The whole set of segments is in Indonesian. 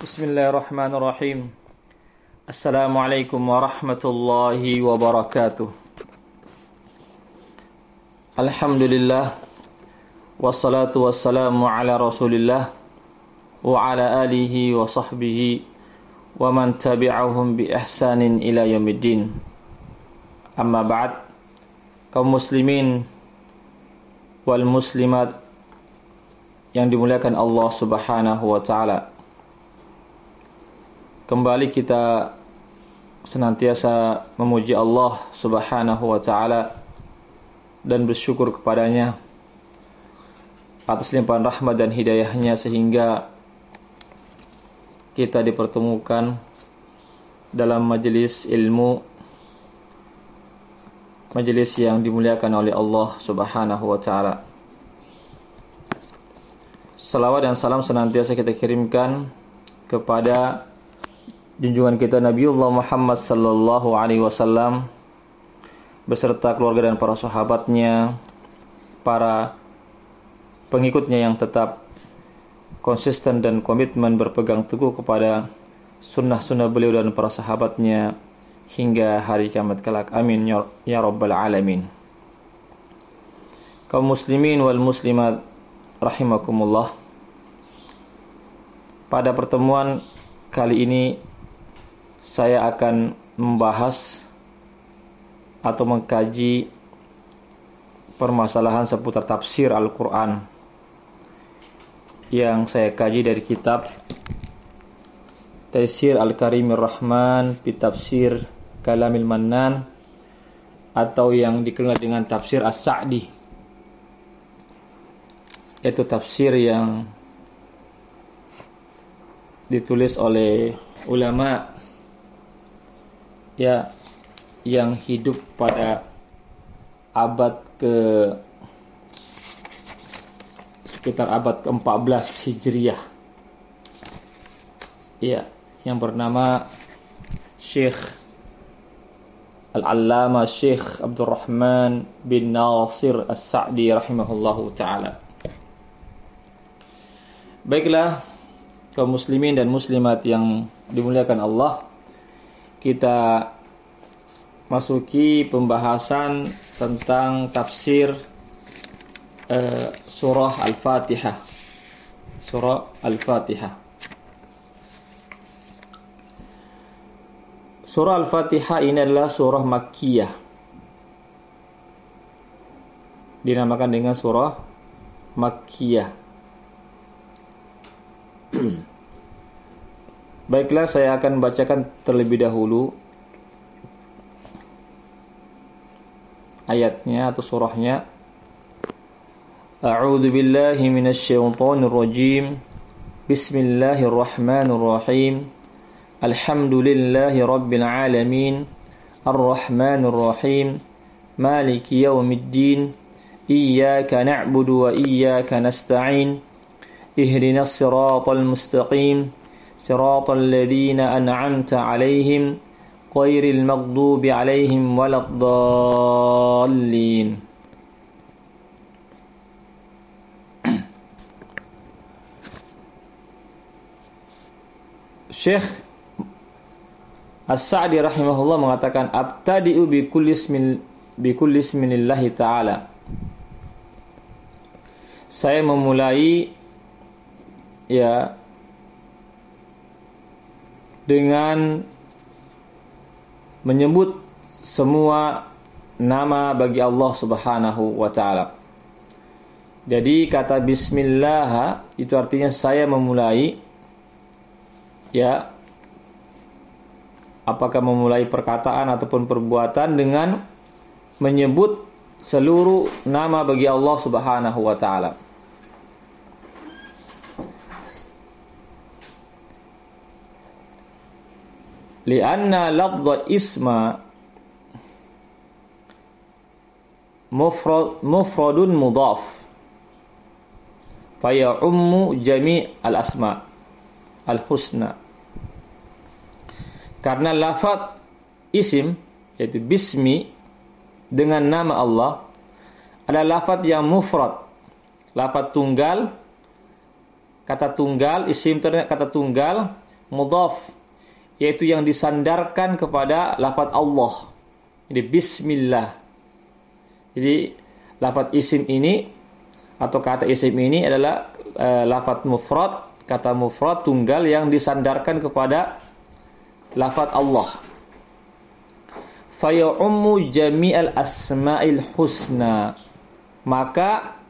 Bismillahirrahmanirrahim. Assalamualaikum warahmatullahi wabarakatuh. Alhamdulillah. Wassalatu wassalamu ala rasulillah wa ala alihi wa sahbihi wa man tabi'ahum bi ihsanin ila yaumiddin. Amma ba'd. Kaum muslimin wal muslimat yang dimuliakan Allah Subhanahu wa taala. Kembali kita senantiasa memuji Allah Subhanahu wa taala dan bersyukur kepadanya atas limpahan rahmat dan hidayahnya sehingga kita dipertemukan dalam majelis ilmu, majelis yang dimuliakan oleh Allah Subhanahu wa taala. Salawat dan salam senantiasa kita kirimkan kepada junjungan kita Nabiullah Muhammad sallallahu alaihi wasallam beserta keluarga dan para sahabatnya, para pengikutnya yang tetap konsisten dan komitmen berpegang teguh kepada sunnah-sunnah beliau dan para sahabatnya hingga hari kiamat kelak. Amin ya rabbal alamin. Kaum muslimin wal muslimat rahimakumullah. Pada pertemuan kali ini saya akan membahas atau mengkaji permasalahan seputar tafsir Al-Quran yang saya kaji dari kitab Taysir Al-Karimir Rahman fi Tafsir Kalamil Mannan atau yang dikenal dengan tafsir As-Sa'di. Itu tafsir yang ditulis oleh ulama yang hidup pada abad sekitar abad ke-14 Hijriah. Yang bernama Syekh Al-Allama Syekh Abdurrahman bin Nasir As-Sa'di rahimahullahu taala. Baiklah, kaum muslimin dan muslimat yang dimuliakan Allah, kita masuki pembahasan tentang tafsir surah Al-Fatihah. Surah Al-Fatihah. Surah Al-Fatihah ini adalah surah Makkiyah. Dinamakan dengan surah Makkiyah. Baiklah, saya akan bacakan terlebih dahulu ayatnya atau surahnya. A'udzu billahi minasy syaithanir rajim. Bismillahirrahmanirrahim. Alhamdulillahi rabbil alamin. Arrahmanir rahim. Maliki yaumiddin. Iyyaka na'budu wa iyyaka nasta'in. Ihdinas siratal mustaqim. Siratal ladzina an'amta 'alaihim ghairil maghdubi 'alaihim waladdallin. Syekh As-Sa'di rahimahullah mengatakan abtadi'u bi kulli isminillahi ta'ala. Saya memulai dengan menyebut semua nama bagi Allah Subhanahu wa taala. Jadi kata bismillah itu artinya saya memulai, apakah memulai perkataan ataupun perbuatan dengan menyebut seluruh nama bagi Allah Subhanahu wa taala. Lianna lafdh isma mufradun mudhaf fa ya'ummu jami' al-asma al-husna. Karena lafaz isim yaitu bismi dengan nama Allah adalah lafaz yang mufrad, lafaz tunggal, kata tunggal, isim itu kata tunggal mudhaf, yaitu yang disandarkan kepada lafaz Allah. Jadi bismillah. Jadi lafaz isim ini atau kata isim ini adalah lafaz mufrad, kata mufrad tunggal yang disandarkan kepada lafaz Allah. Fa ya'ummu jami'al asma'il husna, maka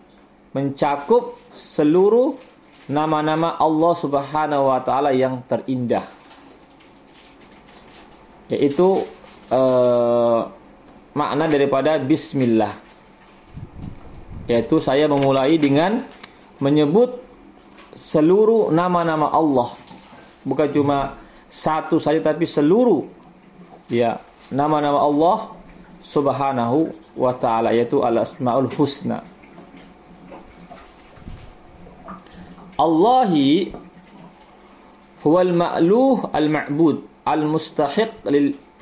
mencakup seluruh nama-nama Allah Subhanahu wa taala yang terindah. Yaitu makna daripada bismillah, yaitu saya memulai dengan menyebut seluruh nama-nama Allah, bukan cuma satu saja tapi seluruh ya nama-nama Allah Subhanahu wa taala, yaitu al-asmaul husna. Allahi huwal ma'luh al-ma'bud al-mustahiq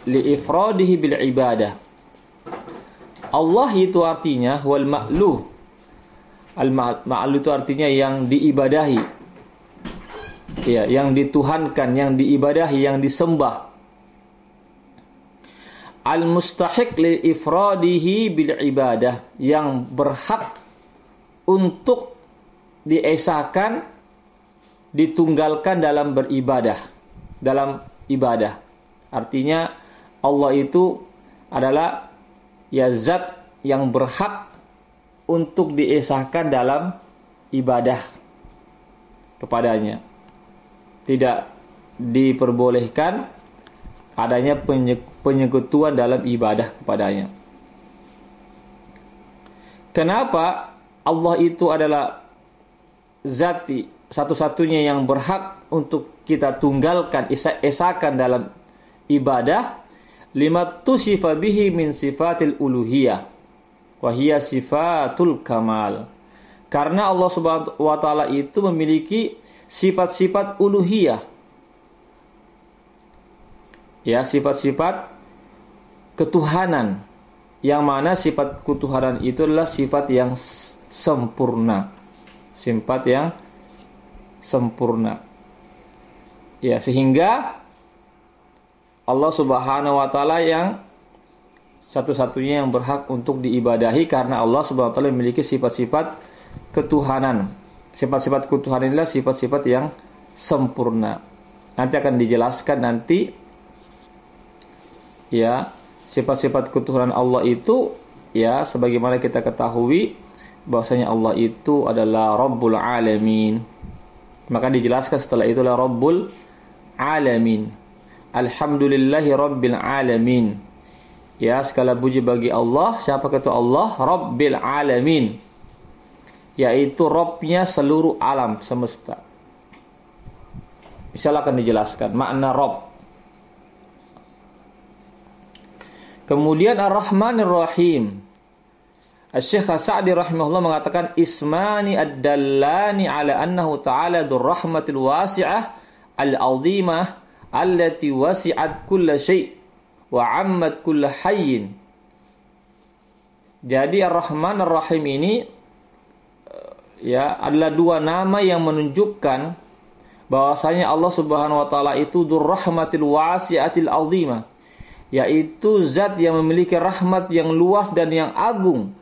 li-ifradihi bil ibadah. Allah itu artinya huwal ma'luh. Al-ma'luh itu artinya yang diibadahi. Ya, yang dituhankan, yang diibadahi, yang disembah. Al-mustahiq li-ifradihi bil ibadah, yang berhak untuk diesakan, ditunggalkan dalam beribadah, dalam ibadah. Artinya Allah itu adalah ya zat yang berhak untuk diesakan dalam ibadah kepadanya. Tidak diperbolehkan adanya penyekutuan dalam ibadah kepadanya. Kenapa Allah itu adalah zati satu-satunya yang berhak untuk kita tunggalkan, esakan dalam ibadah? Lima tusifa bihi min sifatil uluhiyah wa hiya sifatul kamal. Karena Allah Subhanahu wa taala itu memiliki sifat-sifat uluhiyah. Ya, sifat-sifat ketuhanan, yang mana sifat ketuhanan itu adalah sifat yang sempurna. Sifat yang sempurna. Ya, sehingga Allah Subhanahu wa taala yang satu-satunya yang berhak untuk diibadahi, karena Allah Subhanahu wa taala memiliki sifat-sifat ketuhanan. Sifat-sifat ketuhanan inilah sifat-sifat yang sempurna. Nanti akan dijelaskan nanti ya, sifat-sifat ketuhanan Allah itu ya sebagaimana kita ketahui bahwasanya Allah itu adalah Rabbul Alamin. Maka dijelaskan setelah itulah Rabbul Alamin. Alhamdulillahi Rabbil Alamin. Ya, segala puji bagi Allah. Siapa kata Allah? Rabbil Alamin, yaitu Rabbnya seluruh alam semesta. Insyaallah akan dijelaskan makna Rabb. Kemudian Ar-Rahmanir Rahim. Asy-Syaikh As-Sa'di rahimahullah mengatakan ismani ad-dallani ala annahu ta'ala dzur rahmatil wasi'ah al-'azimah allati wasi'at kulla syai' wa 'ammat kulla hayyin. Jadi Ar-Rahman Ar-Rahim ini ya adalah dua nama yang menunjukkan bahwasanya Allah Subhanahu wa taala itu dzur rahmatil wasi'atil 'azimah, yaitu zat yang memiliki rahmat yang luas dan yang agung.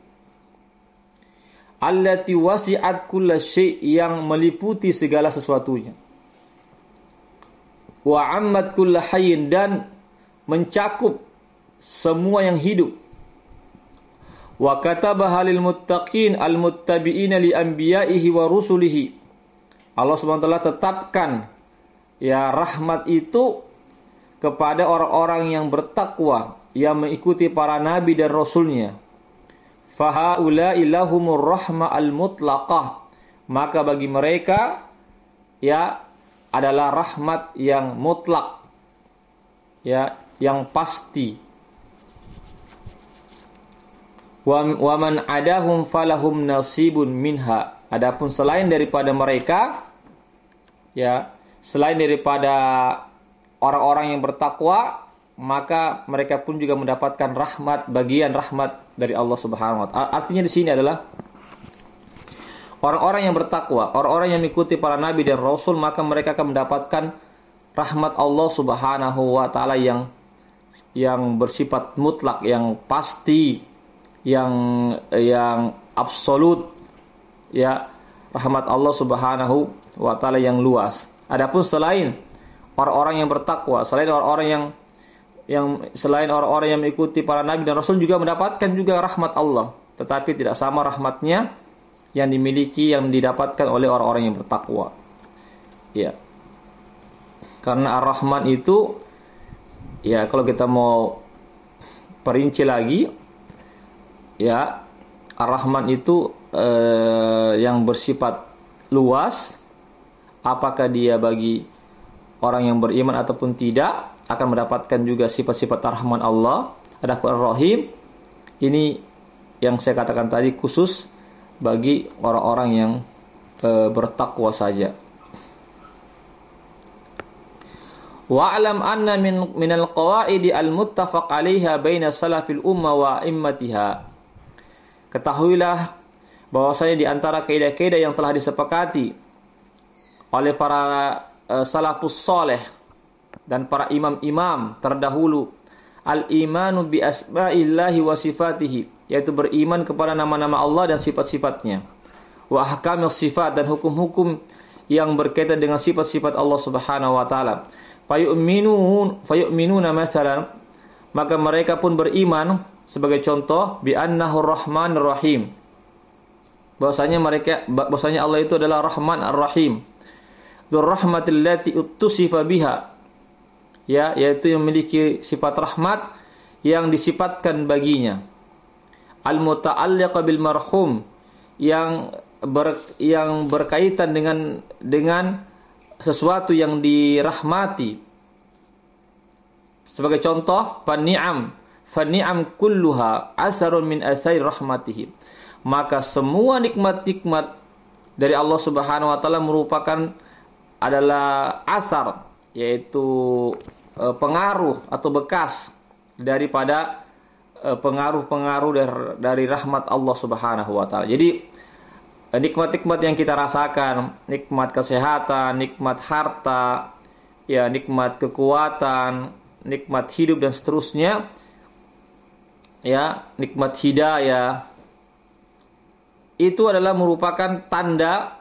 Allati wasi'at kulla syai', yang meliputi segala sesuatunya. Wa 'ammat kulla hayyin, dan mencakup semua yang hidup. Wa katabaha lil muttaqin al muttabi'ina li anbiya'ihi wa rusulihi. Allah Subhanahu wa taala tetapkan ya rahmat itu kepada orang-orang yang bertakwa, yang mengikuti para nabi dan rasulnya. Fahaula'i lahumur rahmah al-mutlaqah, maka bagi mereka ya adalah rahmat yang mutlak, ya yang pasti. Wa man adahum falahum nasibun minha. Adapun selain daripada mereka, ya selain daripada orang-orang yang bertakwa, maka mereka pun juga mendapatkan rahmat, bagian rahmat dari Allah Subhanahu wa taala. Artinya di sini adalah orang-orang yang bertakwa, orang-orang yang mengikuti para nabi dan rasul, maka mereka akan mendapatkan rahmat Allah Subhanahu wa taala yang bersifat mutlak, yang pasti, yang absolut, ya, rahmat Allah Subhanahu wa taala yang luas. Adapun selain orang-orang yang bertakwa, selain orang-orang selain orang-orang yang mengikuti para nabi dan rasul juga mendapatkan juga rahmat Allah, tetapi tidak sama rahmatnya yang yang didapatkan oleh orang-orang yang bertakwa. Ya. Karena Ar-Rahman itu, ya, kalau kita mau perinci lagi, ya, Ar-Rahman itu yang bersifat luas. Apakah dia bagi orang yang beriman ataupun tidak, akan mendapatkan juga sifat-sifat Ar-Rahman Allah. Adapun Ar-Rahim, ini yang saya katakan tadi khusus bagi orang-orang yang bertakwa saja. Wa'lam anna minal qawaidi al-muttafaq 'alaiha baina salafil ummah wa immatiha. Ketahuilah bahwasanya di antara kaidah-kaidah yang telah disepakati oleh para salafus saleh dan para imam-imam terdahulu, al-imanu bi asma'illahi wa sifatihi, yaitu beriman kepada nama-nama Allah dan sifat-sifatnya, wa ahkamis sifat, dan hukum-hukum yang berkaitan dengan sifat-sifat Allah Subhanahu wa taala. Fayu'minuna masalan, maka mereka pun beriman sebagai contoh bi annahu rahmanir rahim, bahwasanya Allah itu adalah Rahman Ar-Rahim, dzur rahmatil lati uttusifa biha, ya, yaitu yang memiliki sifat rahmat yang disifatkan baginya, al muta'alliqa bil marhum, yang berkaitan dengan sesuatu yang dirahmati. Sebagai contoh, fani'am kulluha asarun min asai rahmatihi, maka semua nikmat-nikmat dari Allah Subhanahu wa taala merupakan adalah asar, yaitu pengaruh atau bekas daripada pengaruh-pengaruh dari rahmat Allah Subhanahu wa taala. Jadi nikmat-nikmat yang kita rasakan, nikmat kesehatan, nikmat harta, ya, nikmat kekuatan, nikmat hidup dan seterusnya, ya, nikmat hidayah, itu adalah merupakan tanda,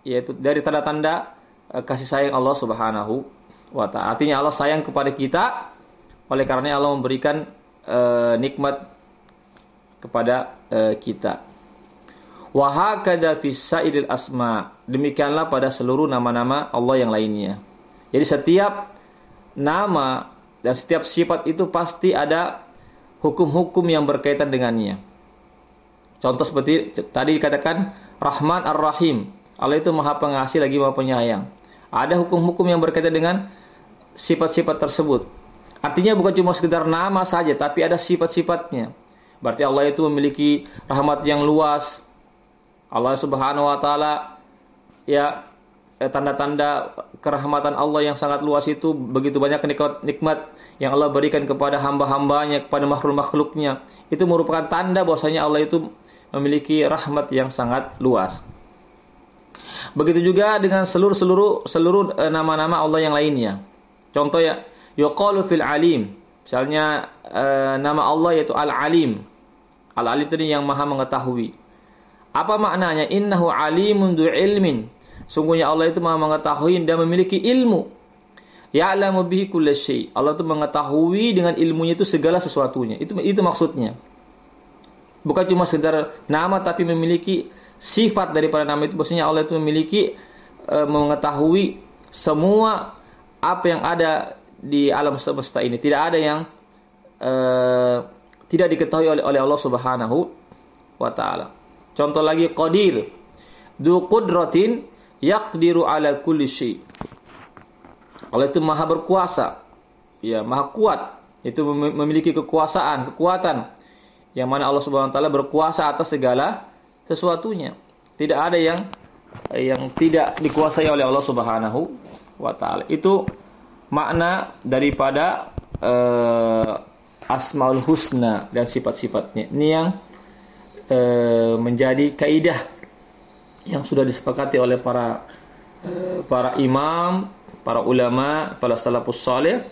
yaitu dari tanda-tanda kasih sayang Allah Subhanahu wa ta'ala. Artinya Allah sayang kepada kita, oleh karena Allah memberikan nikmat kepada kita. Wa hakadha fis sa'iril asma, demikianlah pada seluruh nama-nama Allah yang lainnya. Jadi setiap nama dan setiap sifat itu pasti ada hukum-hukum yang berkaitan dengannya. Contoh seperti tadi dikatakan Rahman Ar-Rahim, Allah itu Maha Pengasih lagi Maha Penyayang. Ada hukum-hukum yang berkaitan dengan sifat-sifat tersebut. Artinya bukan cuma sekedar nama saja, tapi ada sifat-sifatnya. Berarti Allah itu memiliki rahmat yang luas. Allah Subhanahu wa taala, ya, tanda-tanda kerahmatan Allah yang sangat luas itu begitu banyak nikmat yang Allah berikan kepada hamba-hambanya, kepada makhluk-makhluknya. Itu merupakan tanda bahwasanya Allah itu memiliki rahmat yang sangat luas. Begitu juga dengan seluruh nama-nama Allah yang lainnya. Contoh, ya, yuqalu fil alim. Misalnya nama Allah yaitu Al-Alim. Al-Alim itu yang Maha mengetahui. Apa maknanya? Innahu alimun du ilmin. Sungguhnya Allah itu Maha mengetahui dan memiliki ilmu. Ya'lamu bihi kulli syai. Allah itu mengetahui dengan ilmunya itu segala sesuatunya. Itu maksudnya. Bukan cuma sekedar nama, tapi memiliki sifat daripada nama itu. Maksudnya Allah itu memiliki mengetahui semua apa yang ada di alam semesta ini. Tidak ada yang tidak diketahui oleh Allah Subhanahu wa taala. Contoh lagi, qadir, du qudratin yaqdiru ala kulli syai. Allah itu Maha berkuasa, ya, Maha kuat, itu memiliki kekuatan yang mana Allah Subhanahu wa taala berkuasa atas segala sesuatunya. Tidak ada yang tidak dikuasai oleh Allah Subhanahu wa taala. Itu makna daripada Asmaul Husna dan sifat-sifatnya. Ini yang menjadi kaidah yang sudah disepakati oleh para para imam, para ulama, para salafus saleh,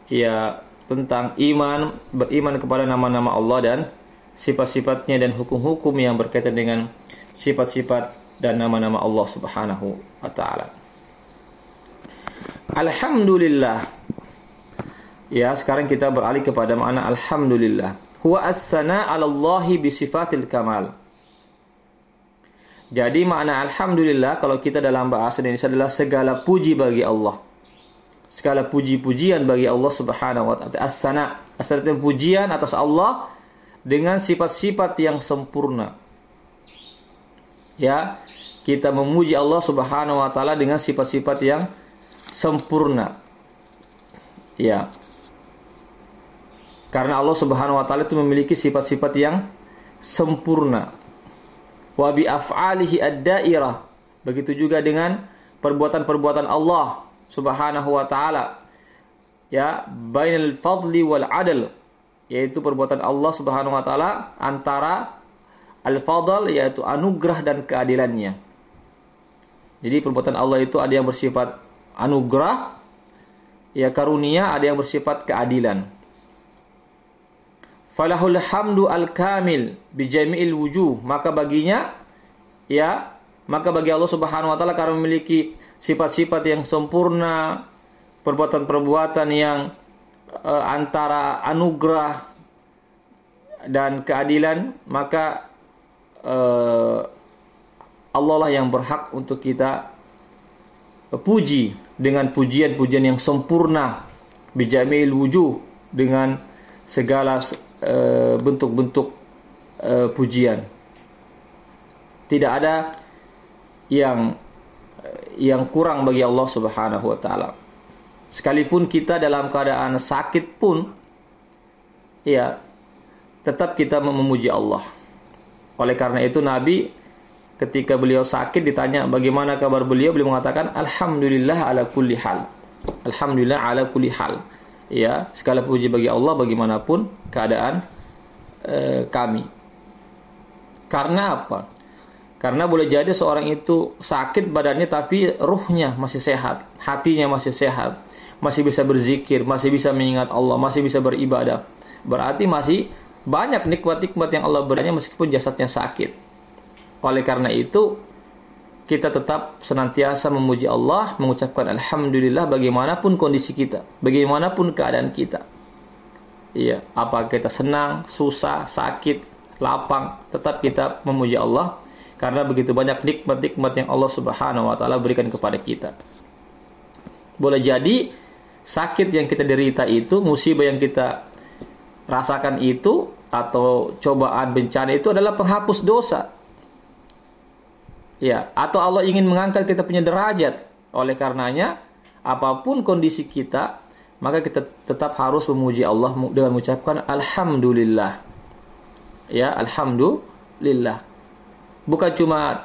ya, tentang beriman kepada nama-nama Allah dan sifat-sifatnya dan hukum-hukum yang berkaitan dengan sifat-sifat dan nama-nama Allah Subhanahu wa taala. Alhamdulillah. Ya, sekarang kita beralih kepada makna alhamdulillah. Huwa as-sana 'ala Allah bi sifatil kamal. Jadi makna alhamdulillah kalau kita dalam bahasa Indonesia adalah segala puji bagi Allah. Segala puji-pujian bagi Allah Subhanahu wa taala. As-sana, artinya pujian atas Allah dengan sifat-sifat yang sempurna. Ya, kita memuji Allah Subhanahu wa taala dengan sifat-sifat yang sempurna. Ya. Karena Allah Subhanahu wa taala itu memiliki sifat-sifat yang sempurna. Wa bi af'alihi ad-dairah. Begitu juga dengan perbuatan-perbuatan Allah Subhanahu wa taala. Ya, bainal fadli wal adl, yaitu perbuatan Allah Subhanahu wa taala antara al-fadl, yaitu anugerah, dan keadilannya. Jadi perbuatan Allah itu ada yang bersifat anugerah, ya, karunia, ada yang bersifat keadilan. Falahul hamdu al-kamil bi jami'il wujuh, maka bagi Allah Subhanahu wa taala karena memiliki sifat-sifat yang sempurna, perbuatan-perbuatan yang antara anugerah dan keadilan, maka Allah lah yang berhak untuk kita puji dengan pujian-pujian yang sempurna, bi jami'il wujuh, dengan segala bentuk-bentuk pujian. Tidak ada yang kurang bagi Allah Subhanahu wa taala. Sekalipun kita dalam keadaan sakit pun, ya, tetap kita memuji Allah. Oleh karena itu Nabi ketika beliau sakit ditanya bagaimana kabar beliau mengatakan alhamdulillah ala kulli hal. Alhamdulillah ala kulli hal. Ya, segala puji bagi Allah bagaimanapun keadaan kami. Karena apa? Karena boleh jadi seorang itu sakit badannya tapi ruhnya masih sehat, hatinya masih sehat, masih bisa berzikir, masih bisa mengingat Allah, masih bisa beribadah. Berarti masih banyak nikmat-nikmat yang Allah berikannya meskipun jasadnya sakit. Oleh karena itu kita tetap senantiasa memuji Allah, mengucapkan alhamdulillah bagaimanapun kondisi kita, bagaimanapun keadaan kita. Iya, apa kita senang, susah, sakit, lapang, tetap kita memuji Allah karena begitu banyak nikmat-nikmat yang Allah Subhanahu wa taala berikan kepada kita. Boleh jadi sakit yang kita derita itu, musibah yang kita rasakan itu, atau cobaan bencana itu adalah penghapus dosa. Ya, atau Allah ingin mengangkat kita punya derajat. Oleh karenanya, apapun kondisi kita, maka kita tetap harus memuji Allah dengan mengucapkan alhamdulillah. Ya, alhamdulillah. Bukan cuma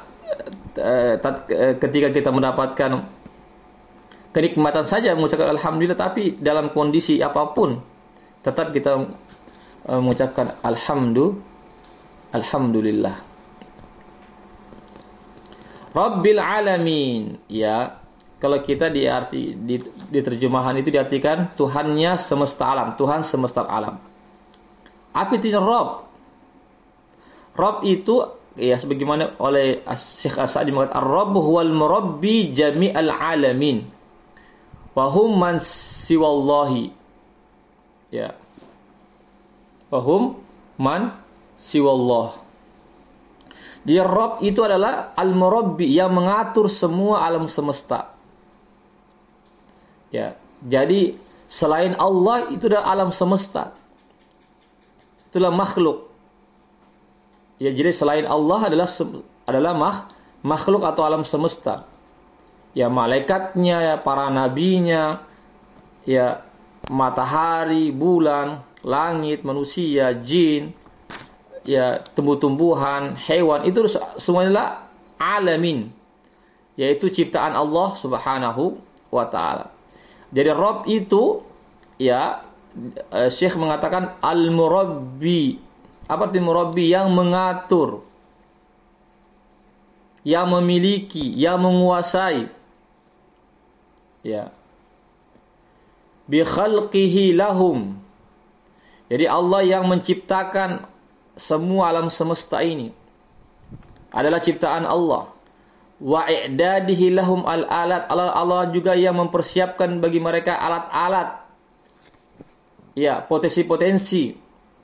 ketika kita mendapatkan kenikmatan saja mengucapkan alhamdulillah, tapi dalam kondisi apapun tetap kita mengucapkan alhamdulillah. Rabbil alamin, ya, kalau kita di terjemahan itu diartikan Tuhannya semesta alam, Tuhan semesta alam. Apa itu Rabb? Rabb itu, ya, sebagaimana oleh Syekh As-Sa'di mengatakan Ar-Rabb huwal murabbi jami'al alamin wa hum man siwallahi. Ya. Wa hum man siwallah. Jadi Rabb itu adalah al-murabbi, yang mengatur semua alam semesta. Ya, jadi selain Allah itu adalah alam semesta. Itulah makhluk. Ya, jadi selain Allah adalah makhluk atau alam semesta. Ya, malaikatnya, ya, para nabinya, ya, matahari, bulan, langit, manusia, jin, ya, tumbuh-tumbuhan, hewan, itu semuanya alamin, yaitu ciptaan Allah Subhanahu wa taala. Jadi Rabb itu, ya, Syekh mengatakan al-murabbi. Apa arti murabbi? Yang mengatur, yang memiliki, yang menguasai, Ya. Bi khalqihi lahum. Jadi Allah yang menciptakan semua alam semesta ini adalah ciptaan Allah. Wa i'dadihi lahum al-alat. Allah juga yang mempersiapkan bagi mereka alat-alat. Ya, potensi-potensi,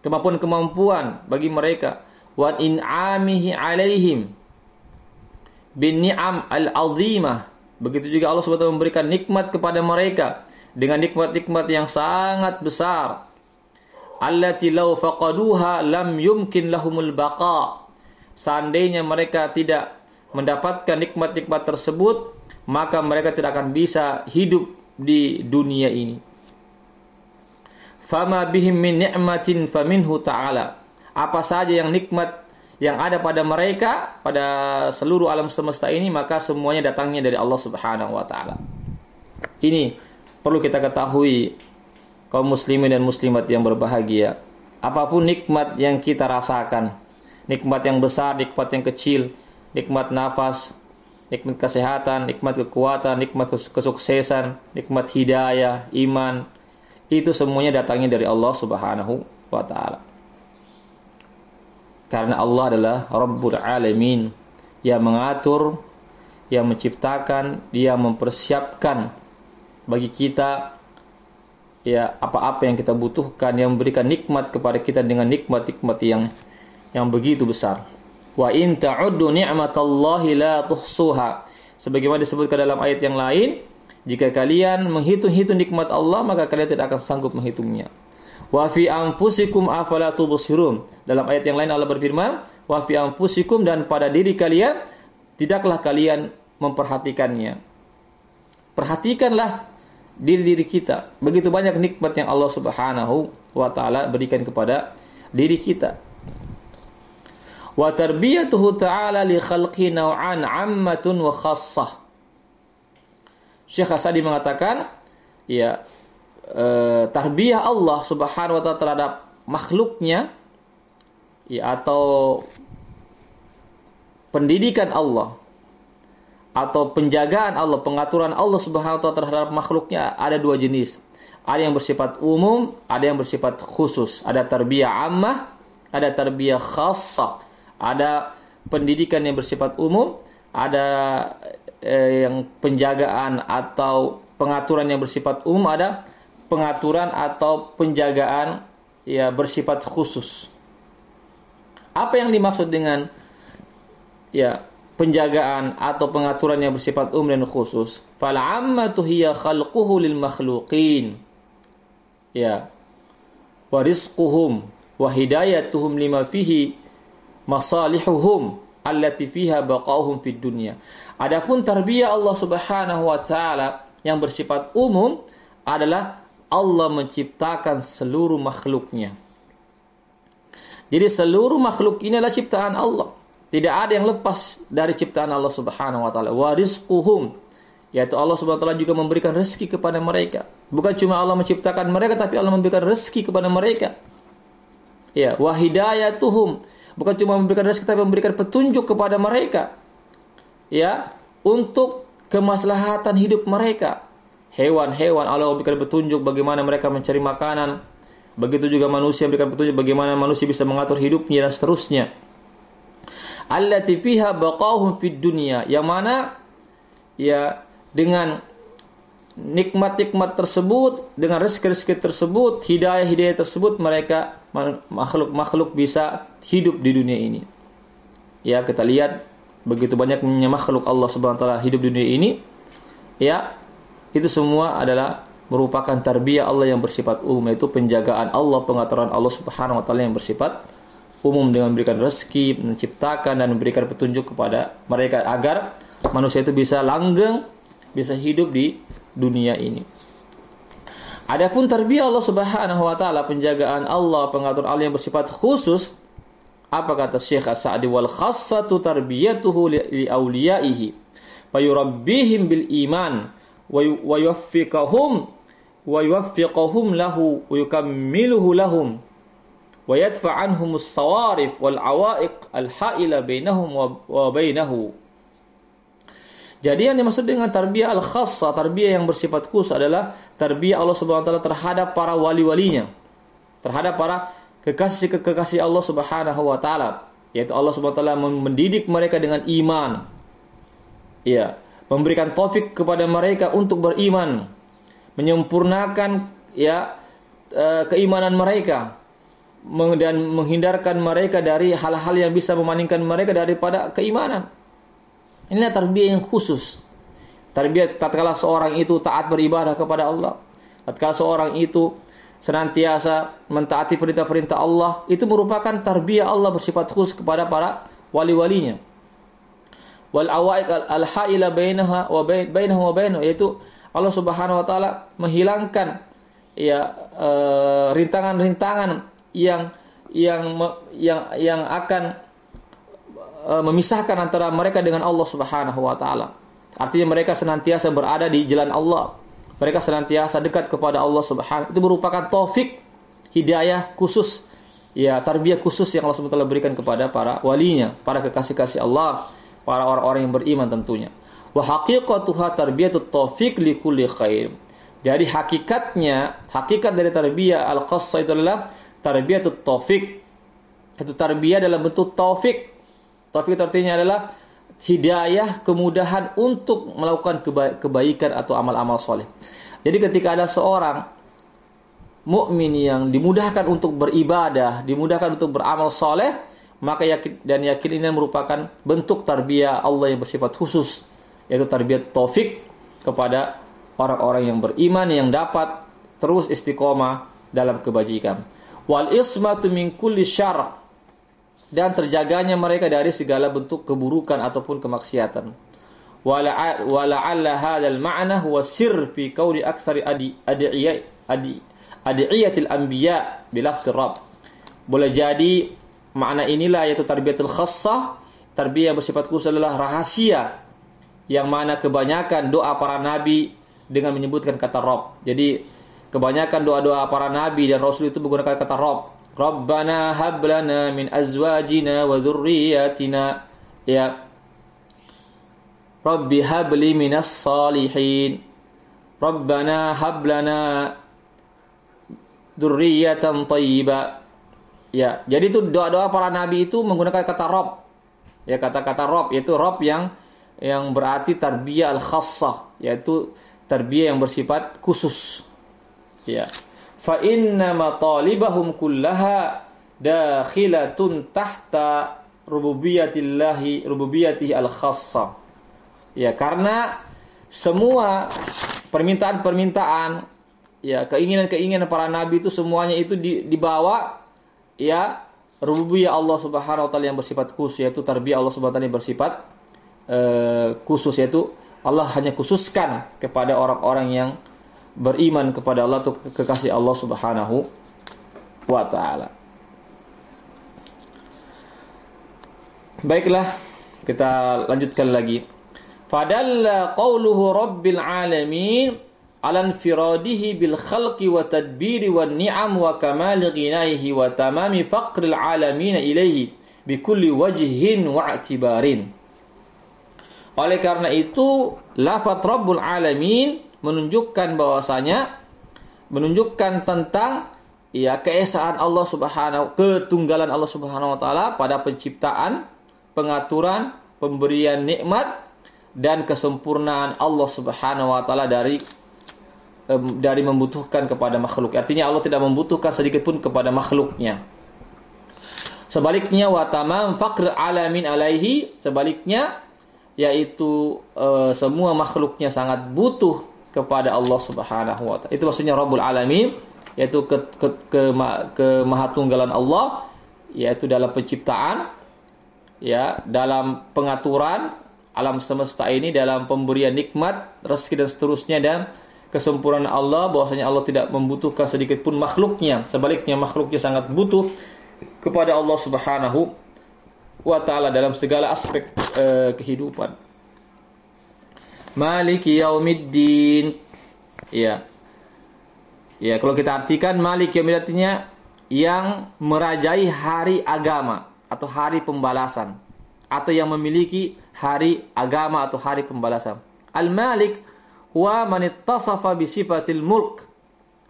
kemampuan-kemampuan bagi mereka. Wa in'amihi alaihim bin ni'am al-azimah. Begitu juga Allah SWT memberikan nikmat kepada mereka dengan nikmat-nikmat yang sangat besar. Allati law faqaduha lam yumkin lahumul baqa. Seandainya mereka tidak mendapatkan nikmat-nikmat tersebut, maka mereka tidak akan bisa hidup di dunia ini. Fama bihim min ni'matin faminhu ta'ala. Apa saja yang nikmat yang ada pada mereka, pada seluruh alam semesta ini, maka semuanya datangnya dari Allah Subhanahu wa taala. Ini perlu kita ketahui, kaum muslimin dan muslimat yang berbahagia. Apapun nikmat yang kita rasakan, nikmat yang besar, nikmat yang kecil, nikmat nafas, nikmat kesehatan, nikmat kekuatan, nikmat kesuksesan, nikmat hidayah, iman, itu semuanya datangnya dari Allah Subhanahu wa taala. Karena Allah adalah Rabbul Alamin, yang mengatur, yang menciptakan, dia mempersiapkan bagi kita ya apa-apa yang kita butuhkan, yang memberikan nikmat kepada kita dengan nikmat-nikmat yang begitu besar. Wa in ta'uddu ni'matallahi la tuhsuha. Sebagaimana disebutkan dalam ayat yang lain, jika kalian menghitung-hitung nikmat Allah, maka kalian tidak akan sanggup menghitungnya. Wa fi anfusikum afala tubsirun. Dalam ayat yang lain Allah berfirman, wa fi anfusikum, dan pada diri kalian tidaklah kalian memperhatikannya. Perhatikanlah diri-diri kita. Begitu banyak nikmat yang Allah Subhanahu wa taala berikan kepada diri kita. Wa tarbiyatuhu ta'ala li khalqi naw'an 'ammatun wa khassah. Syekh As-Sa'di mengatakan, ya, tarbiyah Allah Subhanahu wa taala terhadap makhluknya, ya, atau pendidikan Allah atau penjagaan Allah, pengaturan Allah Subhanahu wa taala terhadap makhluknya ada dua jenis. Ada yang bersifat umum, ada yang bersifat khusus. Ada tarbiyah ammah, ada tarbiyah khassah. Ada pendidikan yang bersifat umum, ada yang penjagaan atau pengaturan yang bersifat umum, ada pengaturan atau penjagaan ya bersifat khusus. Apa yang dimaksud dengan ya penjagaan atau pengaturan yang bersifat umum dan khusus? Fal ammatu hiya khalquhu lil makhluqin, ya, wa rizquhum wa hidayatuhum lima fihi masalihuhum allati fiha baqauhum fid dunya. Adapun tarbiyah Allah Subhanahu wa taala yang bersifat umum adalah Allah menciptakan seluruh makhluknya. Jadi seluruh makhluk ini adalah ciptaan Allah. Tidak ada yang lepas dari ciptaan Allah Subhanahu wa taala. Wa rizquhum, yaitu Allah Subhanahu wa taala juga memberikan rezeki kepada mereka. Bukan cuma Allah menciptakan mereka, tapi Allah memberikan rezeki kepada mereka. Ya, wa hidayatuhum, bukan cuma memberikan rezeki, tapi memberikan petunjuk kepada mereka, ya, untuk kemaslahatan hidup mereka. Hewan-hewan Allah berikan petunjuk bagaimana mereka mencari makanan. Begitu juga manusia berikan petunjuk bagaimana manusia bisa mengatur hidupnya dan seterusnya. Allati fiha baqauhum fid dunya, yang mana ya dengan nikmat-nikmat tersebut, dengan rezeki-rezeki tersebut, hidayah-hidayah tersebut, mereka makhluk-makhluk bisa hidup di dunia ini. Ya, kita lihat begitu banyaknya makhluk Allah Subhanahu wa taala hidup di dunia ini. Ya, itu semua adalah merupakan tarbiyah Allah yang bersifat umum, yaitu penjagaan Allah, pengaturan Allah Subhanahu wa taala yang bersifat umum dengan memberikan rezeki, menciptakan dan memberikan petunjuk kepada mereka agar manusia itu bisa langgeng, bisa hidup di dunia ini. Adapun tarbiyah Allah Subhanahu wa taala, penjagaan Allah, pengaturan Allah yang bersifat khusus, apa kata Syekh As-Sa'di? Wal khassatu tarbiyatuhu li awliyaihi fayurabbihim bil iman wa yuwaffiquhum lahu wa yukammiluhu lahum wa yadfa' anhum as-sawarif wal 'awaiq al-ha'ila bainahum wa bainahu. Jadi yang dimaksud dengan tarbiyah al-khassah, tarbiyah yang bersifat khusus adalah tarbiyah Allah Subhanahu wa taala terhadap para wali-walinya, terhadap para kekasih-kekasih Allah Subhanahu wa taala, yaitu Allah Subhanahu wa taala mendidik mereka dengan iman. Ya, memberikan taufik kepada mereka untuk beriman, menyempurnakan keimanan mereka dan menghindarkan mereka dari hal-hal yang bisa memalingkan mereka daripada keimanan. Inilah tarbiyah yang khusus. Tarbiyah tatkala seorang itu taat beribadah kepada Allah, tatkala seorang itu senantiasa mentaati perintah-perintah Allah, itu merupakan tarbiyah Allah bersifat khusus kepada para wali-walinya. Wal awaiq al-haila bainaha wa bainahu, yaitu Allah Subhanahu wa taala menghilangkan rintangan-rintangan yang akan memisahkan antara mereka dengan Allah Subhanahu wa taala. Artinya mereka senantiasa berada di jalan Allah. Mereka senantiasa dekat kepada Allah Subhanahu. Itu merupakan taufik, hidayah khusus, tarbiyah khusus yang Allah Subhanahu wa taala berikan kepada para walinya, para kekasih-kasih Allah, para orang-orang yang beriman tentunya. Wa haqiqatuha tarbiyatut taufik li kulli khair. Jadi hakikat dari tarbiyah al-khassah itu adalah tarbiyatut taufik. Itu tarbiyah dalam bentuk taufik. Taufik artinya adalah hidayah, kemudahan untuk melakukan kebaikan atau amal-amal soleh. Jadi ketika ada seorang mukmin yang dimudahkan untuk beribadah, dimudahkan untuk beramal soleh, maka yakin ini merupakan bentuk tarbiyah Allah yang bersifat khusus, yaitu tarbiyah taufik kepada orang-orang yang beriman yang dapat terus istiqomah dalam kebajikan. Wal ismatu min kulli syarr, dan terjaganya mereka dari segala bentuk keburukan ataupun kemaksiatan. Wala'alla hadzal ma'na huwa sirr fi qauli aktsari adiyatil anbiya bilafdh rabb. Boleh jadi makna inilah yaitu tarbiyatul khassah, tarbiyah yang bersifat khusus adalah rahasia yang mana kebanyakan doa para nabi dengan menyebutkan kata Rabb. Jadi kebanyakan doa-doa para nabi dan rasul itu menggunakan kata Rabb. Rabbana hab lana min azwajina wa dhurriyyatina, Rabbi habli minas salihin, Rabbana hab lana dzurriyyatan thayyibah. Jadi itu doa-doa para nabi itu menggunakan kata Rabb. Kata-kata Rabb yaitu Rabb yang berarti tarbiyah al-khassah, yaitu tarbiyah yang bersifat khusus. Fa inna matalibahum kullaha dakhilatun tahta rububiyyatihi al-khassah. Karena semua permintaan-permintaan, keinginan-keinginan para nabi itu semuanya itu dibawa rububiyah Allah Subhanahu wa taala yang bersifat khusus, yaitu tarbiyah Allah Subhanahu wa taala yang bersifat khusus, yaitu Allah hanya khususkan kepada orang-orang yang beriman kepada Allah atau kekasih Allah Subhanahu wa taala. Baiklah, kita lanjutkan lagi. Fadalla qauluhu rabbil alamin ala infiradihi bil khalqi wa tadbiri wan ni'am wa kamali ghina'ihi wa tamami faqril alamin ilaihi bi kulli wajhin wa i'tibarin. Oleh karena itu, lafaz rabbul alamin menunjukkan tentang keesaan Allah Subhanahu, ketunggalan Allah Subhanahu wa taala pada penciptaan, pengaturan, pemberian nikmat dan kesempurnaan Allah Subhanahu wa taala dari membutuhkan kepada makhluk. Artinya Allah tidak membutuhkan sedikit pun kepada makhluknya. Sebaliknya wa tamam faqr alamin alaihi, sebaliknya yaitu semua makhluknya sangat butuh kepada Allah Subhanahu wa taala. Itu maksudnya Rabbul Alamin, yaitu kemahatunggalan Allah, yaitu dalam penciptaan, dalam pengaturan alam semesta ini, dalam pemberian nikmat, rezeki dan seterusnya, dan kesempurnaan Allah, bahwasanya Allah tidak membutuhkan sedikit pun makhluknya. Sebaliknya makhluknya sangat butuh kepada Allah Subhanahu wa taala dalam segala aspek kehidupan. Maliki yaumiddin. Kalau kita artikan Malik yaumiddin artinya yang merajai hari agama atau hari pembalasan, atau yang memiliki hari agama atau hari pembalasan. Al-Malik huwa man ittasafa bi sifatil mulk,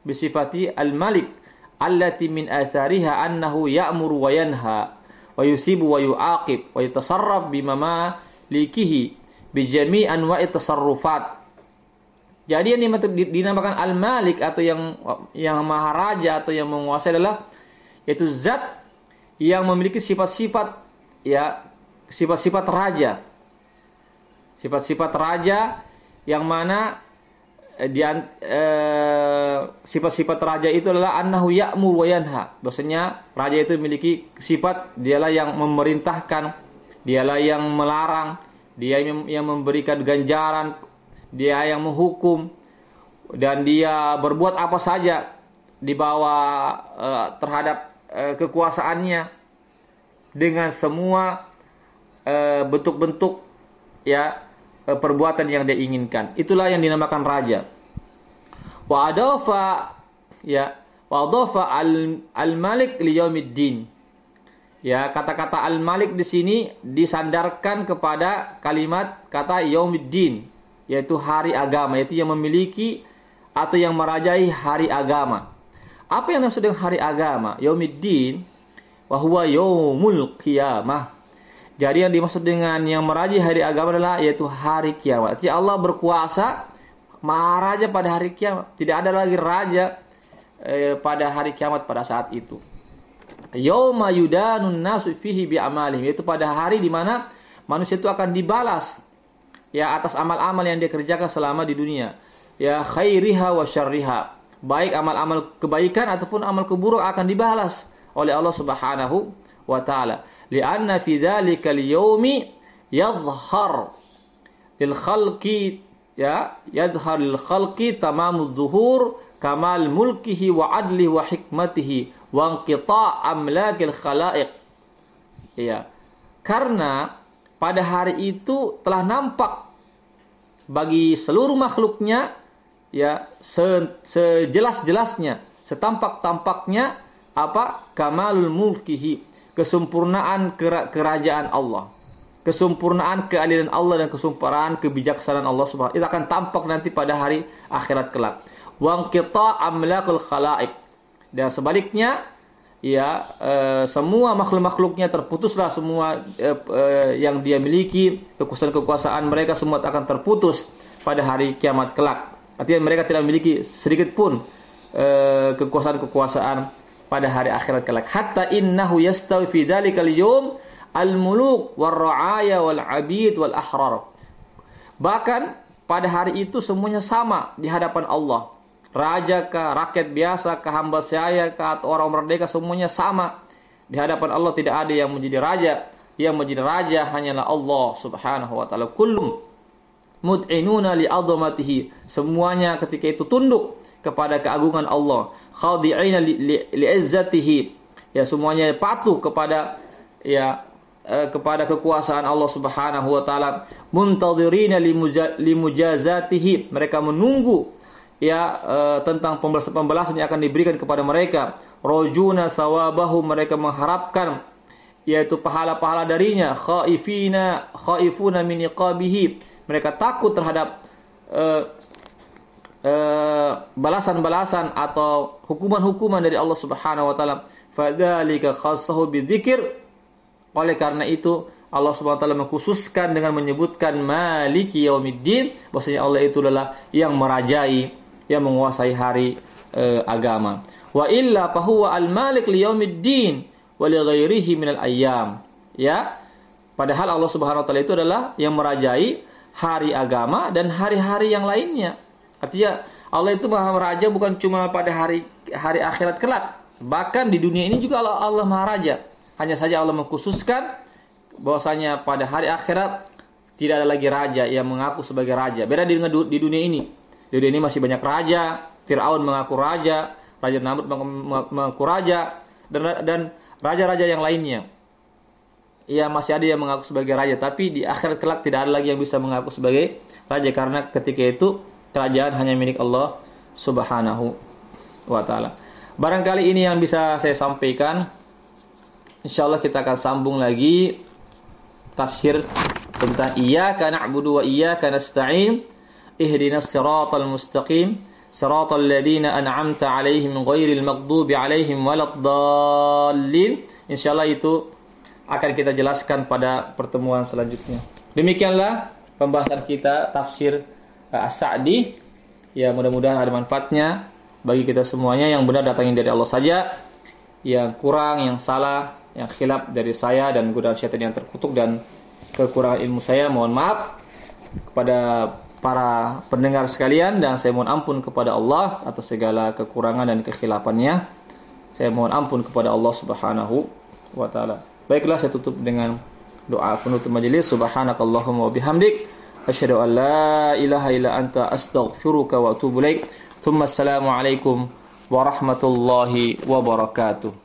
bi sifati al-Malik allati min athariha annahu ya'muru wa yanha wa yusibu wa yu'aqib wa yatasarraf bi mamalikihi bi jami' anwa'i tasarrufat. Jadi yang dinamakan Al-Malik atau yang maharaja atau yang menguasai adalah yaitu zat yang memiliki sifat-sifat sifat-sifat raja. Sifat-sifat raja yang mana sifat-sifat raja itu adalah annahu ya'mur wa yanha. Bahwasanya raja itu memiliki sifat dialah yang memerintahkan, dialah yang melarang, dia yang memberikan ganjaran, dia yang menghukum, dan dia berbuat apa saja di bawah terhadap kekuasaannya dengan semua bentuk-bentuk perbuatan yang dia inginkan. Itulah yang dinamakan raja. Wa adafa al-Malik liyaumiddin. Ya, kata-kata al-Malik di sini disandarkan kepada kalimat kata yaumiddin, yaitu hari agama, yaitu yang memiliki atau yang merajai hari agama. Apa yang dimaksud dengan hari agama? Yaumiddin wa huwa yaumul qiyamah. Jadi yang dimaksud dengan yang merajai hari agama adalah yaitu hari kiamat. Jadi Allah berkuasa maharaja pada hari kiamat. Tidak ada lagi raja pada hari kiamat pada saat itu. Yauma yudanun nasu fihi bi amalihim, yaitu pada hari di mana manusia itu akan dibalas atas amal-amal yang dia kerjakan selama di dunia. Khairiha wa syarriha. Baik amal-amal kebaikan ataupun amal keburuk akan dibalas oleh Allah Subhanahu wa taala. Li'anna fi dzalika al-yaumi yadhhar lil khalqi yadhhar lil khalqi tamamud dhuhur kamal mulkihi wa adlihi wa hikmatihi wa inqita' amlakil khalaiq. Karena pada hari itu telah nampak bagi seluruh makhluknya sejelas-jelasnya, setampak-tampaknya kamalul mulkihi, kesempurnaan kerajaan Allah, kesempurnaan keadilan Allah dan kesempurnaan kebijaksanaan Allah Subhanahu. Itu akan tampak nanti pada hari akhirat kelak. Wa inqita' amlakul khalaiq, dan sebaliknya semua makhluk-makhluknya terputuslah semua yang dia miliki, kekuasaan mereka semua akan terputus pada hari kiamat kelak. Artinya mereka tidak memiliki sedikit pun kekuasaan pada hari akhirat kelak. Hatta innahu yastawi fi dzalikal yawm al-muluk war-ra'aya wal-'abid wal-ahrar. Bahkan pada hari itu semuanya sama di hadapan Allah. Raja kah, rakyat biasa kah, hamba sahaya kah, atau orang merdeka, semuanya sama di hadapan Allah. Tidak ada yang menjadi raja. Yang menjadi raja hanyalah Allah Subhanahu wa taala. Kullum mud'inuna li 'azamatihi. Semuanya ketika itu tunduk kepada keagungan Allah. Khadi'ina li 'izzatihi. Semuanya patuh kepada kepada kekuasaan Allah Subhanahu wa taala. Muntadhirina li mujazatihi. Mereka menunggu tentang pembalasan yang akan diberikan kepada mereka. Rajuna sawabahu, mereka mengharapkan yaitu pahala-pahala darinya. Khaifuna min iqabihi, mereka takut terhadap balasan-balasan atau hukuman-hukuman dari Allah Subhanahu wa taala. Fadzalika khassahu bidzikr. Oleh karena itu Allah Subhanahu wa taala mengkhususkan dengan menyebutkan Maliki Yaumiddin, bahwasanya Allah itu adalah yang merajai, yang menguasai hari agama. Wa illa fa huwa al-Malik li Yaumiddin wa li ghairihi minal ayyam. Padahal Allah Subhanahu wa taala itu adalah yang merajai hari agama dan hari-hari yang lainnya. Artinya Allah itu Maha Raja bukan cuma pada hari akhirat kelak, bahkan di dunia ini juga Allah Maha Raja. Hanya saja Allah mengkhususkan bahwasanya pada hari akhirat tidak ada lagi raja yang mengaku sebagai raja. Beda dengan di dunia ini. Di dunia ini masih banyak raja. Fir'aun mengaku raja, Raja Namrud mengaku raja, dan raja-raja yang lainnya. Masih ada yang mengaku sebagai raja, tapi di akhirat kelak tidak ada lagi yang bisa mengaku sebagai raja, karena ketika itu kerajaan hanya milik Allah Subhanahu wa taala. Barangkali ini yang bisa saya sampaikan. Insyaallah kita akan sambung lagi tafsir tentang iyyaka na'budu wa iyyaka nasta'in ihdinas siratal mustaqim siratal ladzina an'amta 'alaihim ghairil maghdubi 'alaihim waladdallin. Insyaallah itu akan kita jelaskan pada pertemuan selanjutnya. Demikianlah pembahasan kita tafsir As-Sa'di. Ya, mudah-mudahan ada manfaatnya bagi kita semuanya. Yang benar datangnya dari Allah saja, yang kurang, yang salah, yang khilaf dari saya dan godaan syaitan yang terkutuk dan kekurangan ilmu saya, mohon maaf kepada para pendengar sekalian, dan saya mohon ampun kepada Allah atas segala kekurangan dan kekhilafannya. Saya mohon ampun kepada Allah Subhanahu wa taala. Baiklah, saya tutup dengan doa penutup majelis. Subhanakallahumma wa bihamdik asyhadu an la ilaha illa anta astaghfiruka wa atubu ilaik. Assalamu alaikum warahmatullahi wabarakatuh.